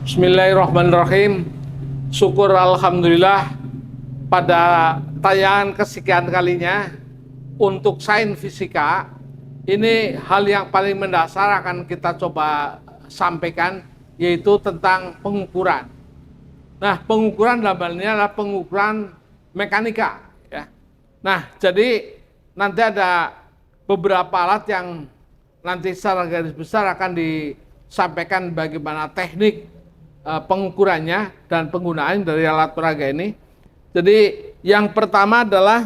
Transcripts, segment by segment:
Bismillahirrahmanirrahim. Syukur alhamdulillah pada tayangan kesekian kalinya untuk sains fisika ini hal yang paling mendasar akan kita coba sampaikan, yaitu tentang pengukuran. Nah, pengukuran dalam hal ini adalah pengukuran mekanika ya. Nah, jadi nanti ada beberapa alat yang nanti secara garis besar akan disampaikan bagaimana teknik pengukurannya dan penggunaan dari alat peraga ini. Jadi yang pertama adalah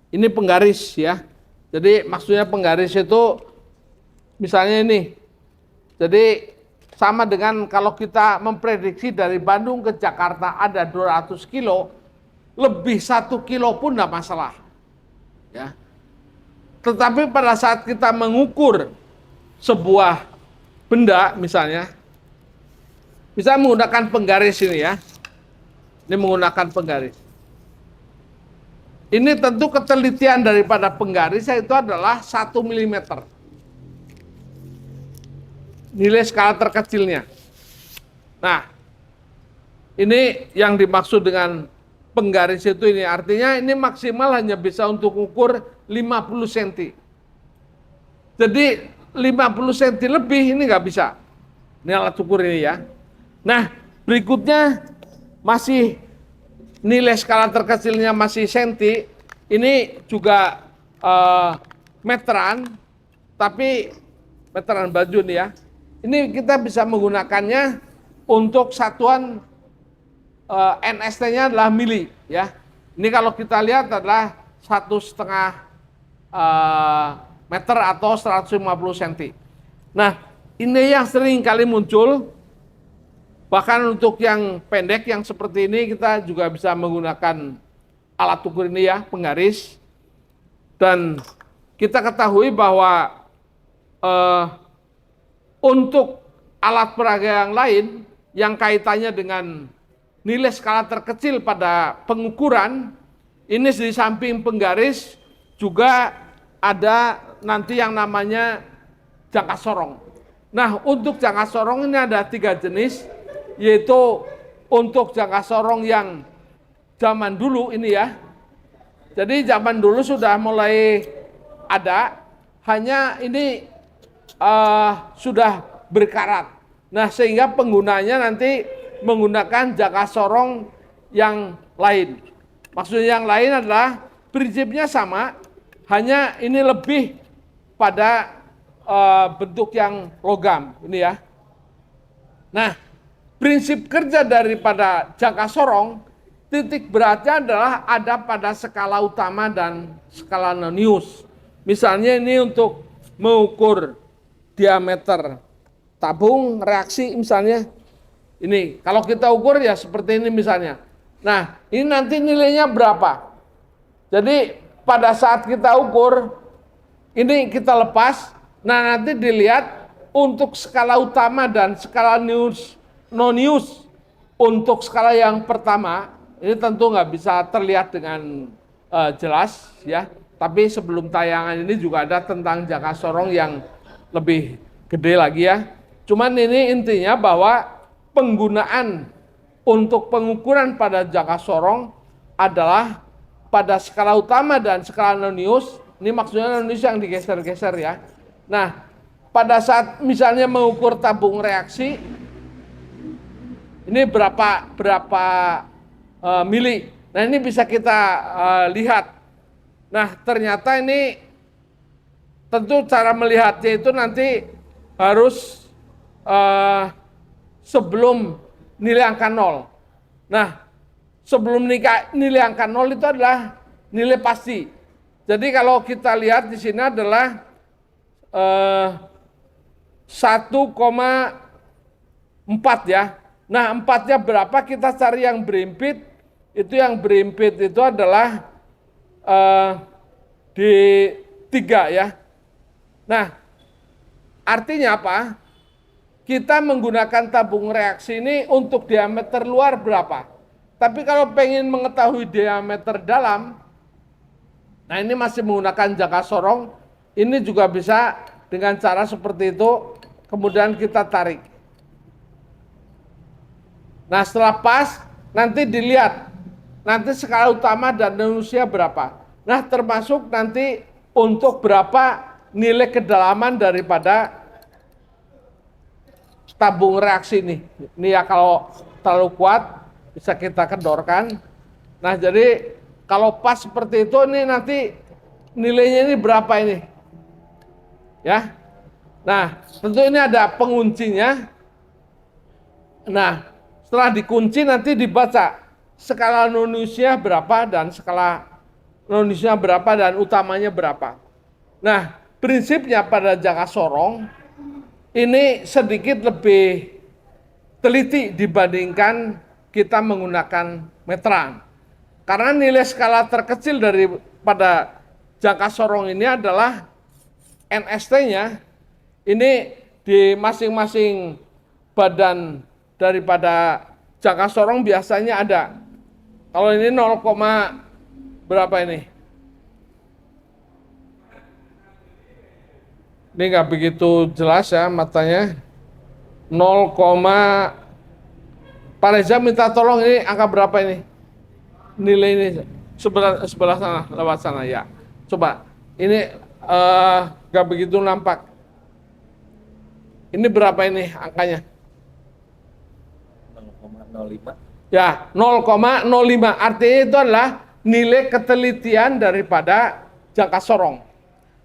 ini penggaris ya. Jadi maksudnya penggaris itu misalnya ini. Jadi sama dengan kalau kita memprediksi dari Bandung ke Jakarta ada 200 kilo, lebih 1 kilo pun tidak masalah. Ya. Tetapi pada saat kita mengukur sebuah benda misalnya, bisa menggunakan penggaris ini ya. Ini menggunakan penggaris. Ini tentu ketelitian daripada penggaris itu adalah 1 mm. Nilai skala terkecilnya. Nah, ini yang dimaksud dengan penggaris itu ini. Artinya ini maksimal hanya bisa untuk ukur 50 cm. Jadi 50 cm lebih ini nggak bisa. Ini alat ukur ini ya. Nah, berikutnya masih nilai skala terkecilnya masih senti. Ini juga meteran, tapi meteran baju nih ya. Ini kita bisa menggunakannya untuk satuan NST-nya adalah mili ya. Ini kalau kita lihat adalah 1,5 meter atau 150 cm. Nah, ini yang sering kali muncul. Bahkan untuk yang pendek yang seperti ini kita juga bisa menggunakan alat ukur ini ya, penggaris. Dan kita ketahui bahwa untuk alat peraga yang lain yang kaitannya dengan nilai skala terkecil pada pengukuran, ini di samping penggaris juga ada nanti yang namanya jangka sorong. Nah, untuk jangka sorong ini ada 3 jenis. Yaitu untuk jangka sorong yang zaman dulu ini ya. Jadi zaman dulu sudah mulai ada, hanya ini sudah berkarat. Nah, sehingga penggunanya nanti menggunakan jangka sorong yang lain. Maksudnya yang lain adalah prinsipnya sama, hanya ini lebih pada bentuk yang logam ini ya. Nah, prinsip kerja daripada jangka sorong, titik beratnya adalah ada pada skala utama dan skala nonius. Misalnya ini untuk mengukur diameter tabung reaksi misalnya. Ini, kalau kita ukur ya seperti ini misalnya. Nah, ini nanti nilainya berapa? Jadi pada saat kita ukur, ini kita lepas, nah nanti dilihat untuk skala utama dan skala nonius. Untuk skala yang pertama ini tentu nggak bisa terlihat dengan jelas ya, tapi sebelum tayangan ini juga ada tentang jangka sorong yang lebih gede lagi ya. Cuman ini intinya bahwa penggunaan untuk pengukuran pada jangka sorong adalah pada skala utama dan skala nonius. Ini maksudnya nonius yang digeser-geser ya. Nah, pada saat misalnya mengukur tabung reaksi, ini berapa mili. Nah, ini bisa kita lihat. Nah, ternyata ini tentu cara melihatnya itu nanti harus sebelum nilai angka 0. Nah, sebelum nilai angka 0 itu adalah nilai pasti. Jadi kalau kita lihat di sini adalah 1,4 ya. Nah, 4-nya berapa kita cari yang berimpit. Itu yang berimpit itu adalah di 3 ya. Nah, artinya apa? Kita menggunakan tabung reaksi ini untuk diameter luar berapa? Tapi kalau pengen mengetahui diameter dalam, nah ini masih menggunakan jangka sorong, ini juga bisa dengan cara seperti itu, kemudian kita tarik. Nah setelah pas, nanti dilihat, nanti skala utama dan manusia berapa. Nah termasuk nanti untuk berapa nilai kedalaman daripada tabung reaksi nih. Ini ya kalau terlalu kuat, bisa kita kendorkan. Nah jadi kalau pas seperti itu, ini nanti nilainya ini berapa ini? Ya. Nah, tentu ini ada penguncinya. Nah, setelah dikunci nanti dibaca skala non-usia berapa dan skala non-usia berapa dan utamanya berapa. Nah, prinsipnya pada jangka sorong ini sedikit lebih teliti dibandingkan kita menggunakan meteran. Karena nilai skala terkecil daripada jangka sorong ini adalah NST-nya. Ini di masing-masing badan daripada jangka sorong biasanya ada. Kalau ini 0, berapa ini? Ini nggak begitu jelas ya matanya. 0, Pak Reza minta tolong ini angka berapa ini? Nilai ini sebelah sana, lewat sana ya. Coba ini nggak begitu nampak. Ini berapa ini angkanya? 0,05. Ya, 0,05. Artinya itu adalah nilai ketelitian daripada jangka sorong.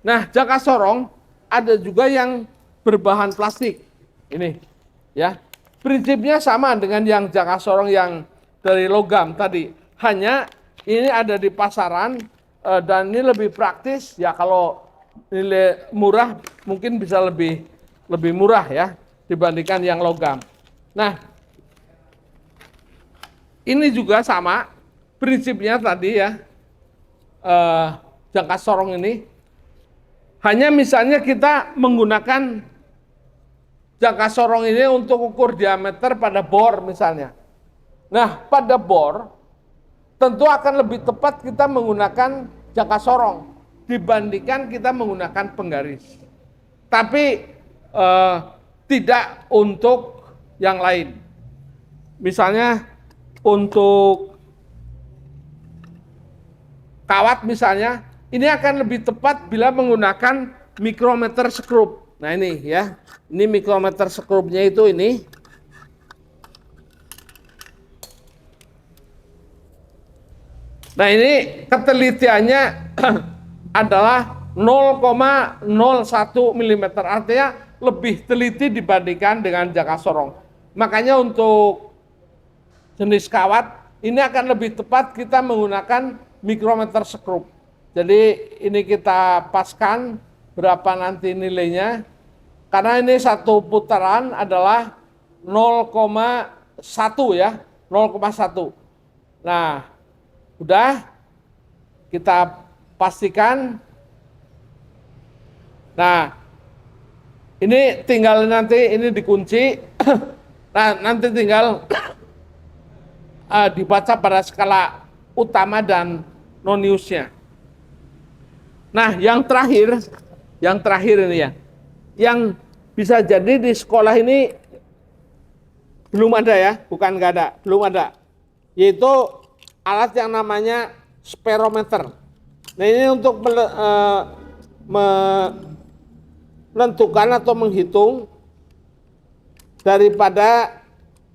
Nah, jangka sorong ada juga yang berbahan plastik. Ini, ya. Prinsipnya sama dengan yang jangka sorong yang dari logam tadi. Hanya ini ada di pasaran dan ini lebih praktis. Ya, kalau nilai murah mungkin bisa lebih murah ya dibandingkan yang logam. Nah, ini juga sama prinsipnya tadi ya, jangka sorong ini. Hanya misalnya kita menggunakan jangka sorong ini untuk ukur diameter pada bor misalnya. Nah, pada bor tentu akan lebih tepat kita menggunakan jangka sorong dibandingkan kita menggunakan penggaris. Tapi tidak untuk yang lain. Misalnya untuk kawat misalnya, ini akan lebih tepat bila menggunakan mikrometer skrup. Nah ini ya, ini mikrometer skrupnya itu ini. Nah ini ketelitiannya adalah 0,01 mm, artinya lebih teliti dibandingkan dengan jangka sorong. Makanya untuk jenis kawat ini akan lebih tepat kita menggunakan mikrometer skrup. Jadi ini kita paskan berapa nanti nilainya. Karena ini satu putaran adalah 0,1 ya, 0,1. Nah, udah kita pastikan. Nah, ini tinggal nanti ini dikunci. Nah, nanti tinggal dibaca pada skala utama dan non-use-nya. Nah, yang terakhir ini ya, yang bisa jadi di sekolah ini belum ada ya, bukan nggak ada, belum ada, yaitu alat yang namanya spirometer. Nah ini untuk menentukan atau menghitung daripada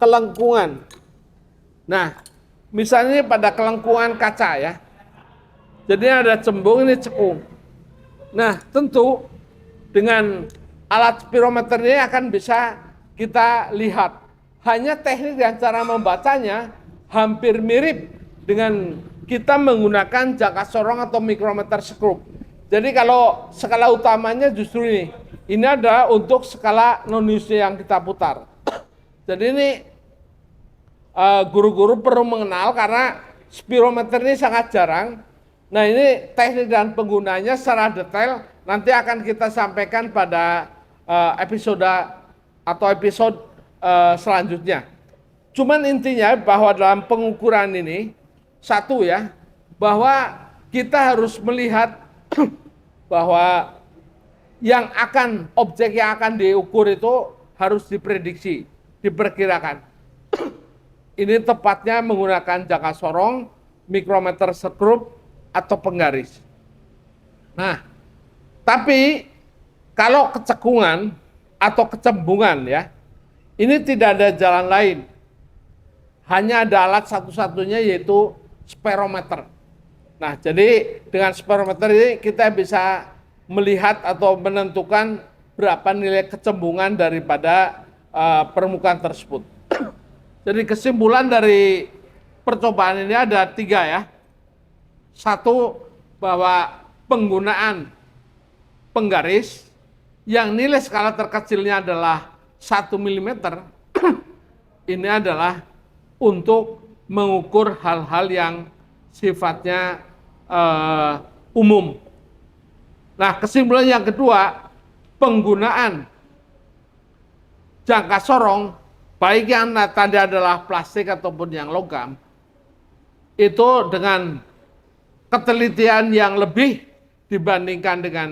kelengkungan. Nah, misalnya pada kelengkungan kaca ya. Jadi ada cembung, ini cekung. Nah, tentu dengan alat spirometer ini akan bisa kita lihat. Hanya teknik dan cara membacanya hampir mirip dengan kita menggunakan jangka sorong atau mikrometer skrup. Jadi kalau skala utamanya justru ini. Ini adalah untuk skala non-use yang kita putar. Jadi ini guru-guru perlu mengenal karena spirometer ini sangat jarang. Nah ini teknik dan penggunanya secara detail nanti akan kita sampaikan pada episode selanjutnya. Cuman intinya bahwa dalam pengukuran ini, satu ya, bahwa kita harus melihat bahwa objek yang akan diukur itu harus diprediksi, diperkirakan. Ini tepatnya menggunakan jangka sorong, mikrometer sekrup, atau penggaris. Nah, tapi kalau kecekungan atau kecembungan ya, ini tidak ada jalan lain. Hanya ada alat satu-satunya yaitu spirometer. Nah, jadi dengan spirometer ini kita bisa melihat atau menentukan berapa nilai kecembungan daripada permukaan tersebut. Jadi kesimpulan dari percobaan ini ada 3 ya. Satu, bahwa penggunaan penggaris yang nilai skala terkecilnya adalah 1 mm ini adalah untuk mengukur hal-hal yang sifatnya umum. Nah, kesimpulan yang kedua, penggunaan jangka sorong, baik yang tadi adalah plastik ataupun yang logam, itu dengan ketelitian yang lebih dibandingkan dengan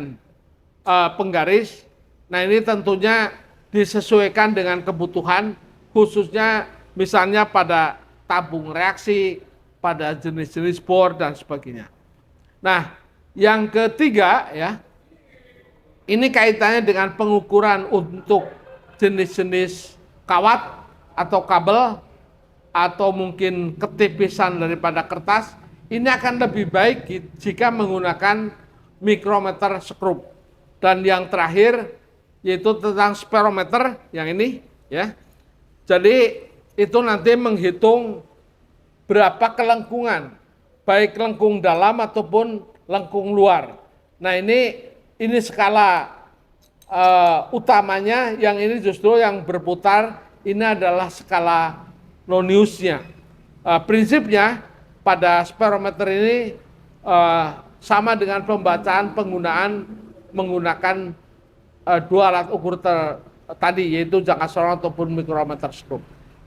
penggaris. Nah, ini tentunya disesuaikan dengan kebutuhan, khususnya misalnya pada tabung reaksi, pada jenis-jenis bor dan sebagainya. Nah, yang ketiga ya, ini kaitannya dengan pengukuran untuk jenis-jenis kawat atau kabel atau mungkin ketipisan daripada kertas. Ini akan lebih baik jika menggunakan mikrometer sekrup. Dan yang terakhir yaitu tentang spirometer yang ini ya. Jadi itu nanti menghitung berapa kelengkungan, baik lengkung dalam ataupun lengkung luar. Nah, ini skala utamanya, yang ini justru yang berputar ini adalah skala Noniusnya. Prinsipnya pada spirometer ini sama dengan pembacaan penggunaan menggunakan 2 alat ukur tadi, yaitu jangka sorong ataupun mikrometer sekrup.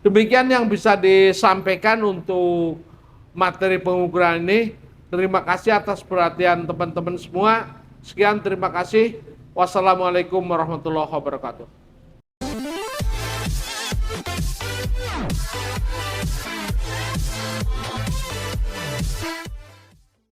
Demikian yang bisa disampaikan untuk materi pengukuran ini. Terima kasih atas perhatian teman-teman semua. Sekian, terima kasih. Wassalamualaikum warahmatullahi wabarakatuh.